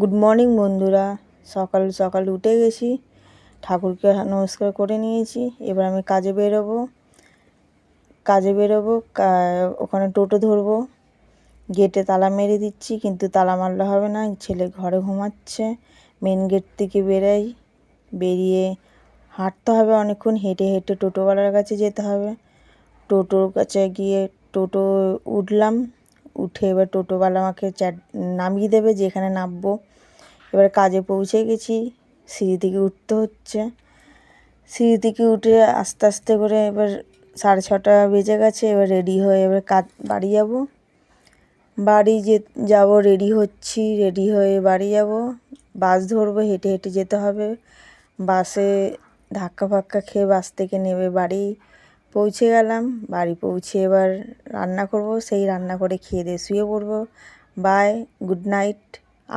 Good morning বন্ধুরা। সকাল সকাল উঠে গেছি, ঠাকুরকে নমস্কার করে নিয়েছি। এবার আমি কাজে বেরোবো। ওখানে টোটো ধরবো। গেটে তালা মেরে দিচ্ছি, কিন্তু তালা মারলে হবে না, ছেলে ঘরে ঘুমাচ্ছে। মেন গেট থেকে বেরিয়ে হাঁটতে হবে অনেকক্ষণ, হেঁটে হেঁটে টোটোওয়ালার কাছে যেতে হবে। টোটোর কাছে গিয়ে টোটো উঠলাম, উঠে এবার টোটোওয়ালা আমাকে নামিয়ে দেবে যেখানে নামবো। এবার কাজে পৌঁছে গেছি, সিঁড়ি থেকে উঠতে হচ্ছে। সিঁড়ি থেকে উঠে আস্তে আস্তে করে এবার 6:30 বেজে গেছে। এবার রেডি হয়ে এবার বাড়ি যাব। রেডি হয়ে বাড়ি যাব। বাস ধরবো, হেঁটে হেঁটে যেতে হবে। বাসে ধাক্কা ফাক্কা খেয়ে বাস থেকে নেমে বাড়ি পৌঁছে গেলাম। বাড়ি পৌঁছে এবার রান্না করব, সেই রান্না করে খেয়ে দিয়ে শুয়ে পড়বো। Bye, good night.